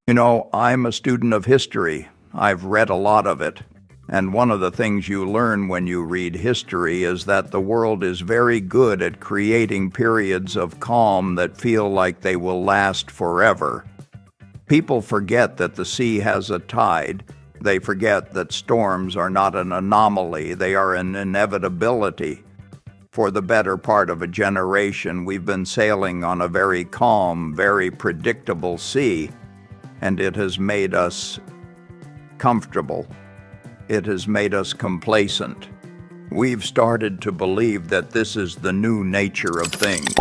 You know, I'm a student of history. I've read a lot of it. And one of the things you learn when you read history is that the world is very good at creating periods of calm that feel like they will last forever. People forget that the sea has a tide. They forget that storms are not an anomaly, they are an inevitability. For the better part of a generation, we've been sailing on a very calm, very predictable sea, and it has made us comfortable. It has made us complacent. We've started to believe that this is the new nature of things.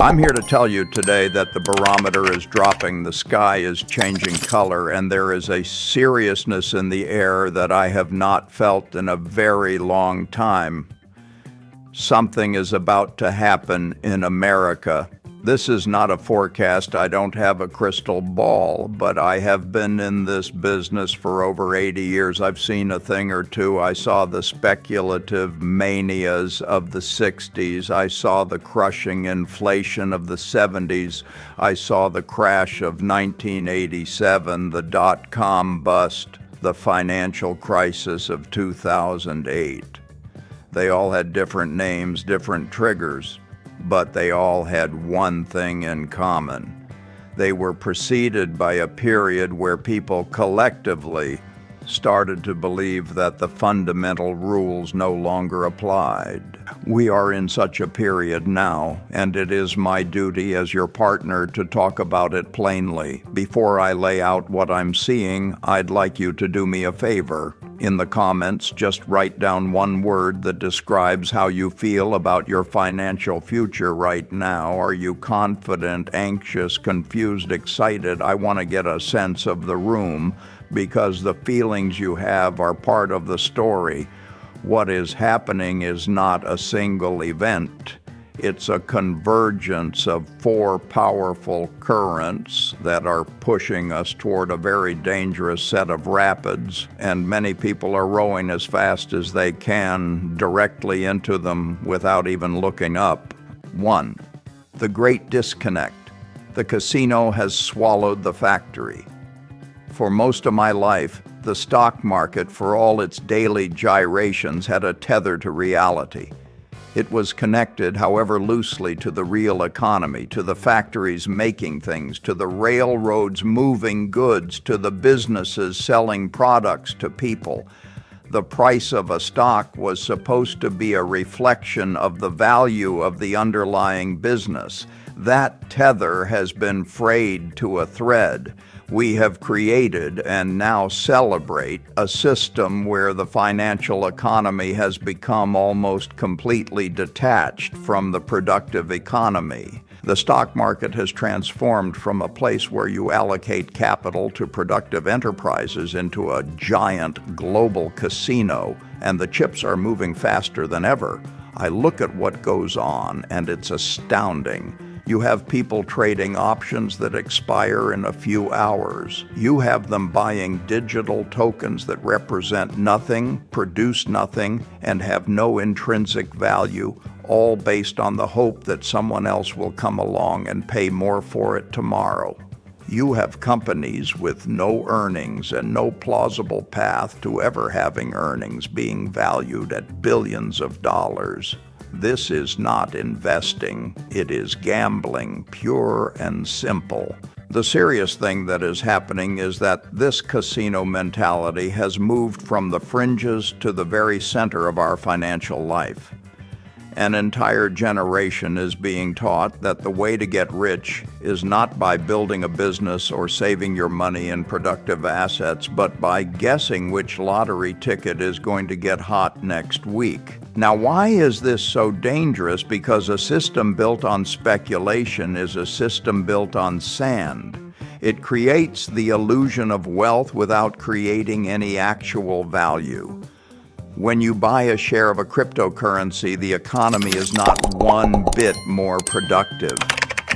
I'm here to tell you today that the barometer is dropping, the sky is changing color, and there is a seriousness in the air that I have not felt in a very long time. Something is about to happen in America. This is not a forecast. I don't have a crystal ball, but I have been in this business for over 80 years. I've seen a thing or two. I saw the speculative manias of the 60s. I saw the crushing inflation of the 70s. I saw the crash of 1987, the dot-com bust, the financial crisis of 2008. They all had different names, different triggers, but they all had one thing in common. They were preceded by a period where people collectively started to believe that the fundamental rules no longer applied. We are in such a period now, and it is my duty as your partner to talk about it plainly. Before I lay out what I'm seeing, I'd like you to do me a favor. In the comments, just write down one word that describes how you feel about your financial future right now. Are you confident, anxious, confused, excited? I want to get a sense of the room, because the feelings you have are part of the story. What is happening is not a single event. It's a convergence of four powerful currents that are pushing us toward a very dangerous set of rapids, and many people are rowing as fast as they can directly into them without even looking up. 1. The great disconnect. The casino has swallowed the factory. For most of my life, the stock market, for all its daily gyrations, had a tether to reality. It was connected, however loosely, to the real economy, to the factories making things, to the railroads moving goods, to the businesses selling products to people. The price of a stock was supposed to be a reflection of the value of the underlying business. That tether has been frayed to a thread. We have created and now celebrate a system where the financial economy has become almost completely detached from the productive economy. The stock market has transformed from a place where you allocate capital to productive enterprises into a giant global casino, and the chips are moving faster than ever. I look at what goes on, and it's astounding. You have people trading options that expire in a few hours. You have them buying digital tokens that represent nothing, produce nothing, and have no intrinsic value, all based on the hope that someone else will come along and pay more for it tomorrow. You have companies with no earnings and no plausible path to ever having earnings being valued at billions of dollars. This is not investing, it is gambling, pure and simple. The serious thing that is happening is that this casino mentality has moved from the fringes to the very center of our financial life. An entire generation is being taught that the way to get rich is not by building a business or saving your money in productive assets, but by guessing which lottery ticket is going to get hot next week. Now, why is this so dangerous? Because a system built on speculation is a system built on sand. It creates the illusion of wealth without creating any actual value. When you buy a share of a cryptocurrency, the economy is not one bit more productive.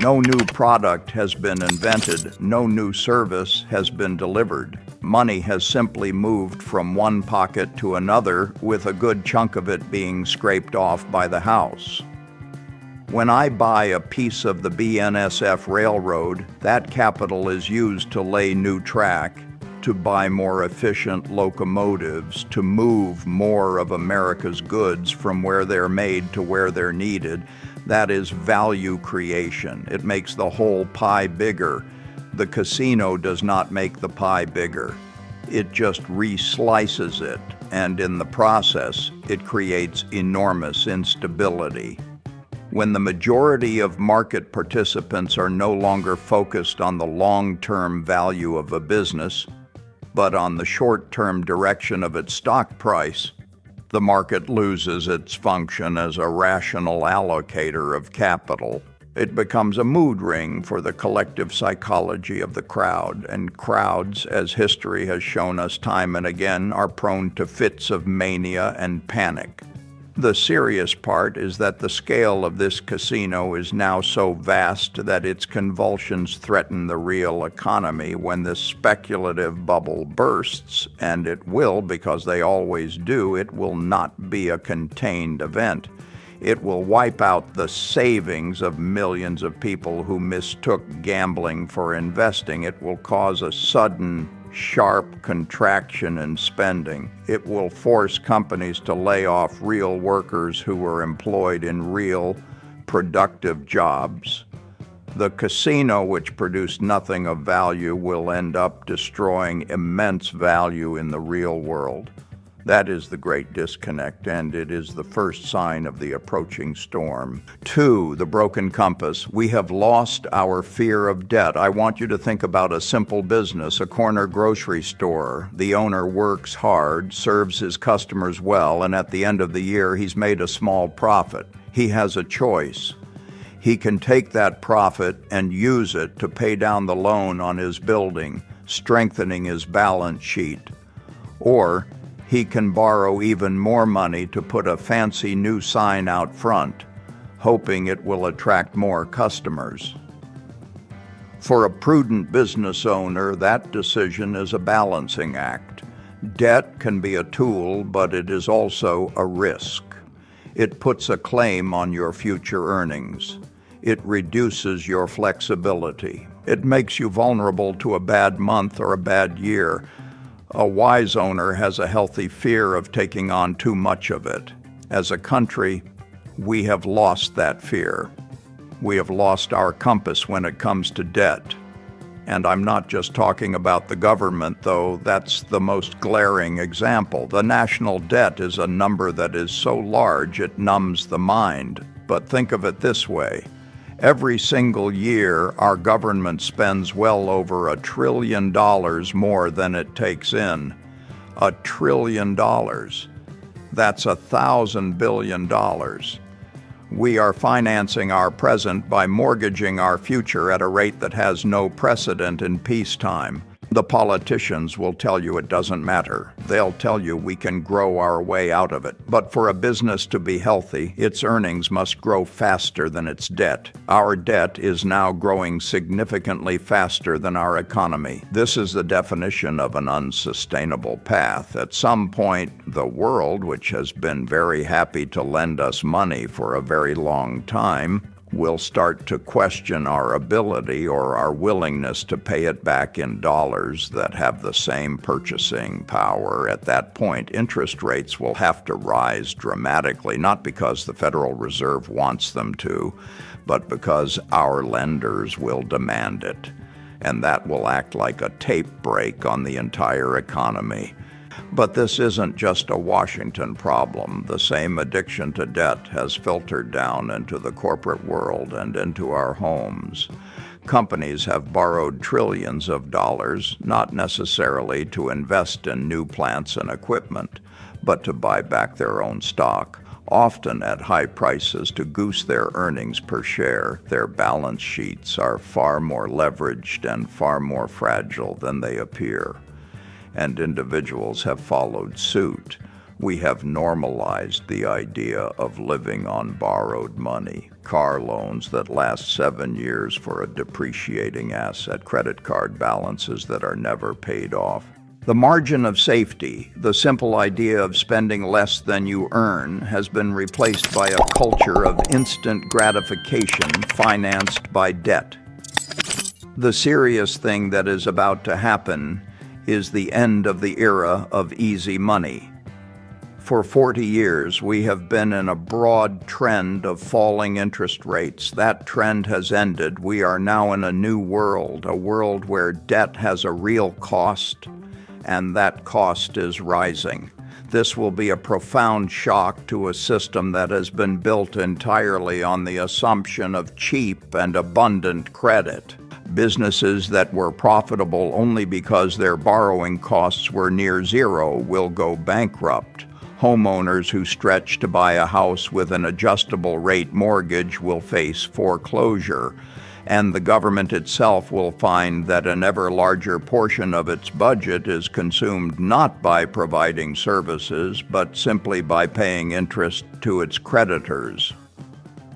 No new product has been invented, no new service has been delivered. Money has simply moved from one pocket to another, with a good chunk of it being scraped off by the house. When I buy a piece of the BNSF Railroad, that capital is used to lay new track, to buy more efficient locomotives, to move more of America's goods from where they're made to where they're needed. That is value creation. It makes the whole pie bigger. The casino does not make the pie bigger. It just re-slices it, and in the process, it creates enormous instability. When the majority of market participants are no longer focused on the long-term value of a business, but on the short-term direction of its stock price, the market loses its function as a rational allocator of capital. It becomes a mood ring for the collective psychology of the crowd, and crowds, as history has shown us time and again, are prone to fits of mania and panic. The serious part is that the scale of this casino is now so vast that its convulsions threaten the real economy when this speculative bubble bursts, and it will, because they always do. It will not be a contained event. It will wipe out the savings of millions of people who mistook gambling for investing. It will cause a sudden, sharp contraction in spending. It will force companies to lay off real workers who were employed in real, productive jobs. The casino, which produced nothing of value, will end up destroying immense value in the real world. That is the great disconnect, and it is the first sign of the approaching storm. 2, the broken compass. We have lost our fear of debt. I want you to think about a simple business, a corner grocery store. The owner works hard, serves his customers well, and at the end of the year, he's made a small profit. He has a choice. He can take that profit and use it to pay down the loan on his building, strengthening his balance sheet. Or he can borrow even more money to put a fancy new sign out front, hoping it will attract more customers. For a prudent business owner, that decision is a balancing act. Debt can be a tool, but it is also a risk. It puts a claim on your future earnings. It reduces your flexibility. It makes you vulnerable to a bad month or a bad year. A wise owner has a healthy fear of taking on too much of it. As a country, we have lost that fear. We have lost our compass when it comes to debt. And I'm not just talking about the government, though that's the most glaring example. The national debt is a number that is so large it numbs the mind. But think of it this way. Every single year, our government spends well over $1 trillion more than it takes in. $1 trillion. That's $1,000 billion. We are financing our present by mortgaging our future at a rate that has no precedent in peacetime. The politicians will tell you it doesn't matter. They'll tell you we can grow our way out of it. But for a business to be healthy, its earnings must grow faster than its debt. Our debt is now growing significantly faster than our economy. This is the definition of an unsustainable path. At some point, the world, which has been very happy to lend us money for a very long time, will start to question our ability or our willingness to pay it back in dollars that have the same purchasing power. At that point, interest rates will have to rise dramatically, not because the Federal Reserve wants them to, but because our lenders will demand it. And that will act like a tape break on the entire economy. But this isn't just a Washington problem. The same addiction to debt has filtered down into the corporate world and into our homes. Companies have borrowed trillions of dollars, not necessarily to invest in new plants and equipment, but to buy back their own stock, often at high prices to goose their earnings per share. Their balance sheets are far more leveraged and far more fragile than they appear. And individuals have followed suit. We have normalized the idea of living on borrowed money, car loans that last 7 years for a depreciating asset, credit card balances that are never paid off. The margin of safety, the simple idea of spending less than you earn, has been replaced by a culture of instant gratification financed by debt. The serious thing that is about to happen is the end of the era of easy money. For 40 years, we have been in a broad trend of falling interest rates. That trend has ended. We are now in a new world, a world where debt has a real cost, and that cost is rising. This will be a profound shock to a system that has been built entirely on the assumption of cheap and abundant credit. Businesses that were profitable only because their borrowing costs were near zero will go bankrupt. Homeowners who stretch to buy a house with an adjustable rate mortgage will face foreclosure, and the government itself will find that an ever larger portion of its budget is consumed not by providing services, but simply by paying interest to its creditors.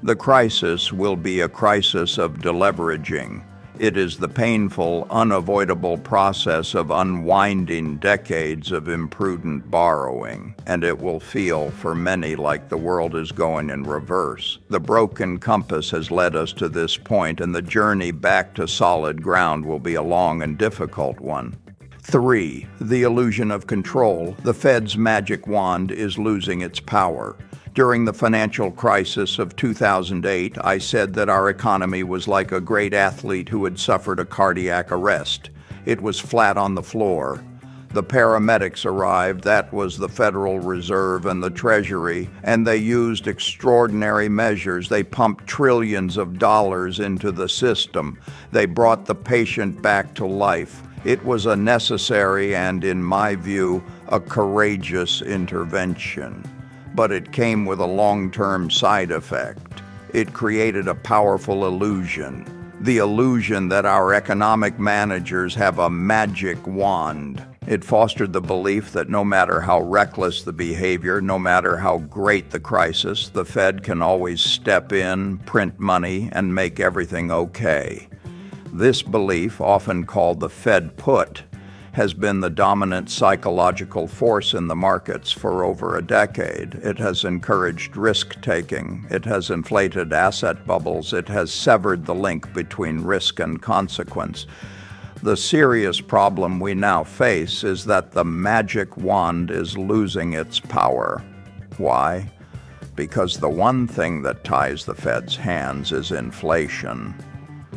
The crisis will be a crisis of deleveraging. It is the painful, unavoidable process of unwinding decades of imprudent borrowing, and it will feel for many like the world is going in reverse. The broken compass has led us to this point, and the journey back to solid ground will be a long and difficult one. 3. The illusion of control. The Fed's magic wand is losing its power. During the financial crisis of 2008, I said that our economy was like a great athlete who had suffered a cardiac arrest. It was flat on the floor. The paramedics arrived, that was the Federal Reserve and the Treasury, and they used extraordinary measures. They pumped trillions of dollars into the system. They brought the patient back to life. It was a necessary and, in my view, a courageous intervention. But it came with a long-term side effect. It created a powerful illusion, the illusion that our economic managers have a magic wand. It fostered the belief that no matter how reckless the behavior, no matter how great the crisis, the Fed can always step in, print money, and make everything okay. This belief, often called the Fed put, has been the dominant psychological force in the markets for over a decade. It has encouraged risk-taking. It has inflated asset bubbles. It has severed the link between risk and consequence. The serious problem we now face is that the magic wand is losing its power. Why? Because the one thing that ties the Fed's hands is inflation.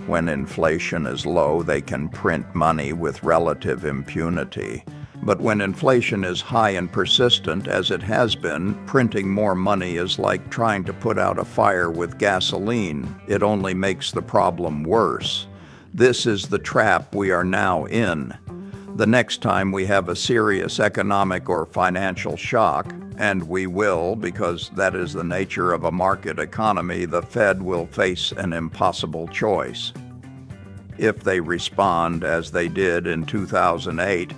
When inflation is low, they can print money with relative impunity. But when inflation is high and persistent, as it has been, printing more money is like trying to put out a fire with gasoline. It only makes the problem worse. This is the trap we are now in. The next time we have a serious economic or financial shock, and we will, because that is the nature of a market economy, the Fed will face an impossible choice. If they respond as they did in 2008,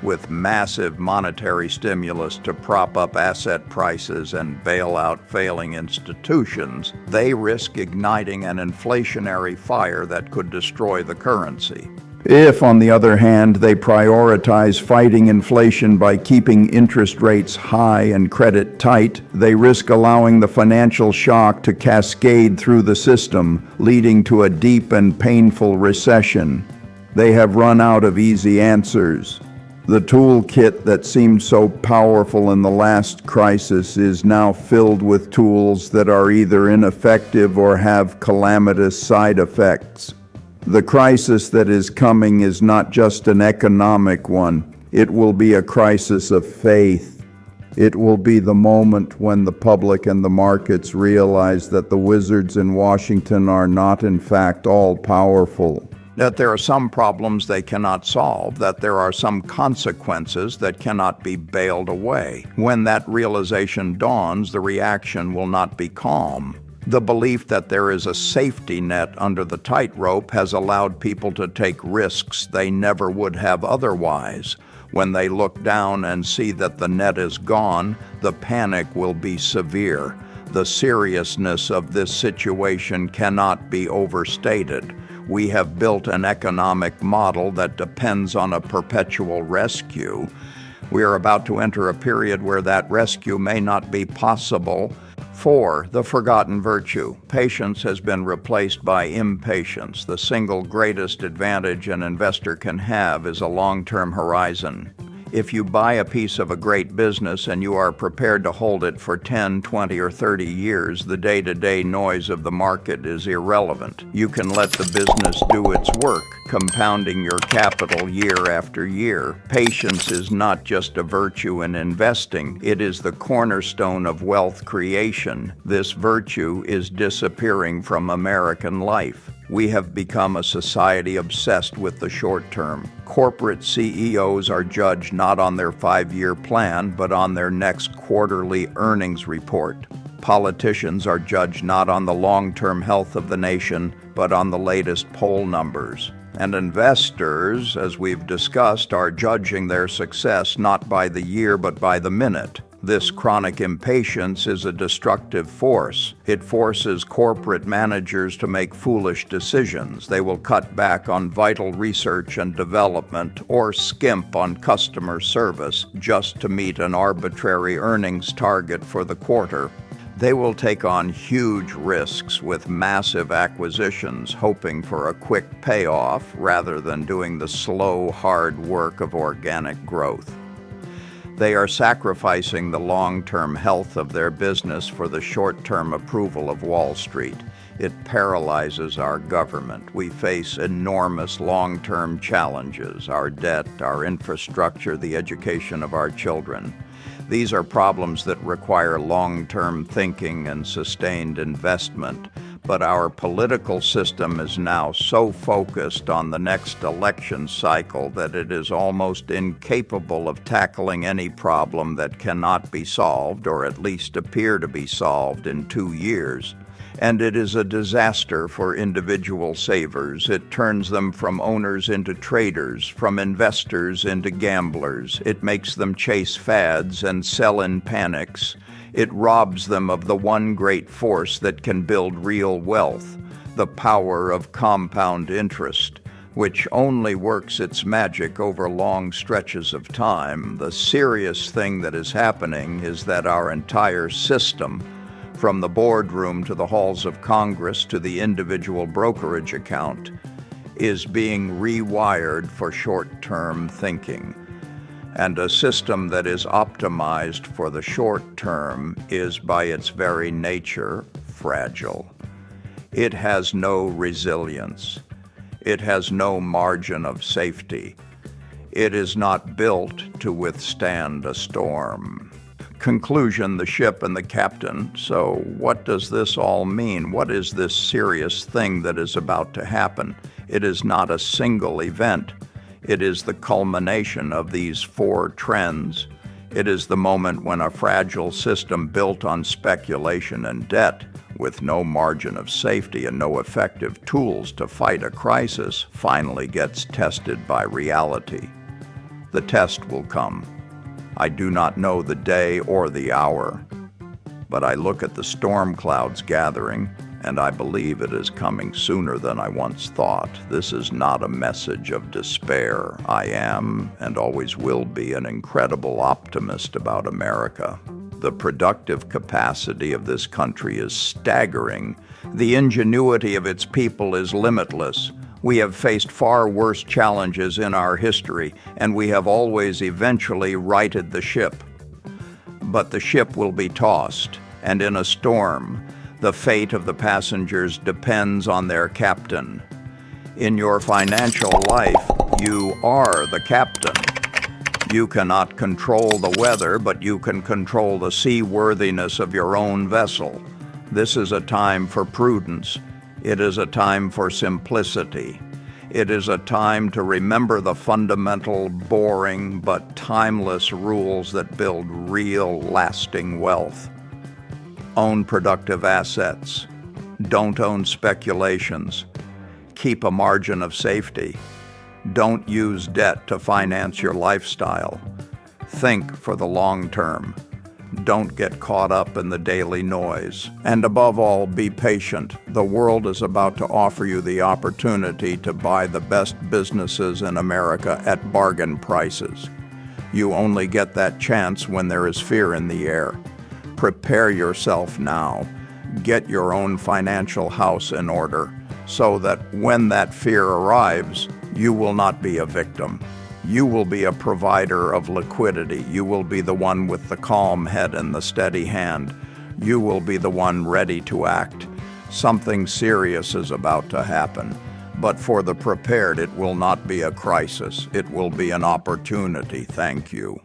with massive monetary stimulus to prop up asset prices and bail out failing institutions, they risk igniting an inflationary fire that could destroy the currency. If, on the other hand, they prioritize fighting inflation by keeping interest rates high and credit tight, they risk allowing the financial shock to cascade through the system, leading to a deep and painful recession. They have run out of easy answers. The toolkit that seemed so powerful in the last crisis is now filled with tools that are either ineffective or have calamitous side effects. The crisis that is coming is not just an economic one. It will be a crisis of faith. It will be the moment when the public and the markets realize that the wizards in Washington are not in fact all-powerful. That there are some problems they cannot solve, that there are some consequences that cannot be bailed away. When that realization dawns, the reaction will not be calm. The belief that there is a safety net under the tightrope has allowed people to take risks they never would have otherwise. When they look down and see that the net is gone, the panic will be severe. The seriousness of this situation cannot be overstated. We have built an economic model that depends on a perpetual rescue. We are about to enter a period where that rescue may not be possible. 4. The forgotten virtue. Patience has been replaced by impatience. The single greatest advantage an investor can have is a long-term horizon. If you buy a piece of a great business and you are prepared to hold it for 10, 20, or 30 years, the day-to-day noise of the market is irrelevant. You can let the business do its work, compounding your capital year after year. Patience is not just a virtue in investing, it is the cornerstone of wealth creation. This virtue is disappearing from American life. We have become a society obsessed with the short term. Corporate CEOs are judged not on their 5-year plan, but on their next quarterly earnings report. Politicians are judged not on the long-term health of the nation, but on the latest poll numbers. And investors, as we've discussed, are judging their success not by the year, but by the minute. This chronic impatience is a destructive force. It forces corporate managers to make foolish decisions. They will cut back on vital research and development or skimp on customer service just to meet an arbitrary earnings target for the quarter. They will take on huge risks with massive acquisitions, hoping for a quick payoff rather than doing the slow, hard work of organic growth. They are sacrificing the long-term health of their business for the short-term approval of Wall Street. It paralyzes our government. We face enormous long-term challenges: our debt, our infrastructure, the education of our children. These are problems that require long-term thinking and sustained investment. But our political system is now so focused on the next election cycle that it is almost incapable of tackling any problem that cannot be solved, or at least appear to be solved, in 2 years. And it is a disaster for individual savers. It turns them from owners into traders, from investors into gamblers. It makes them chase fads and sell in panics. It robs them of the one great force that can build real wealth, the power of compound interest, which only works its magic over long stretches of time. The serious thing that is happening is that our entire system, from the boardroom to the halls of Congress to the individual brokerage account, is being rewired for short-term thinking. And a system that is optimized for the short term is, by its very nature, fragile. It has no resilience. It has no margin of safety. It is not built to withstand a storm. Conclusion: the ship and the captain. So what does this all mean? What is this serious thing that is about to happen? It is not a single event. It is the culmination of these 4 trends. It is the moment when a fragile system built on speculation and debt, with no margin of safety and no effective tools to fight a crisis, finally gets tested by reality. The test will come. I do not know the day or the hour, but I look at the storm clouds gathering, and I believe it is coming sooner than I once thought. This is not a message of despair. I am, and always will be, an incredible optimist about America. The productive capacity of this country is staggering. The ingenuity of its people is limitless. We have faced far worse challenges in our history, and we have always eventually righted the ship. But the ship will be tossed, and in a storm, the fate of the passengers depends on their captain. In your financial life, you are the captain. You cannot control the weather, but you can control the seaworthiness of your own vessel. This is a time for prudence. It is a time for simplicity. It is a time to remember the fundamental, boring, but timeless rules that build real, lasting wealth. Own productive assets. Don't own speculations. Keep a margin of safety. Don't use debt to finance your lifestyle. Think for the long term. Don't get caught up in the daily noise. And above all, be patient. The world is about to offer you the opportunity to buy the best businesses in America at bargain prices. You only get that chance when there is fear in the air. Prepare yourself now. Get your own financial house in order so that when that fear arrives, you will not be a victim. You will be a provider of liquidity. You will be the one with the calm head and the steady hand. You will be the one ready to act. Something serious is about to happen. But for the prepared, it will not be a crisis. It will be an opportunity. Thank you.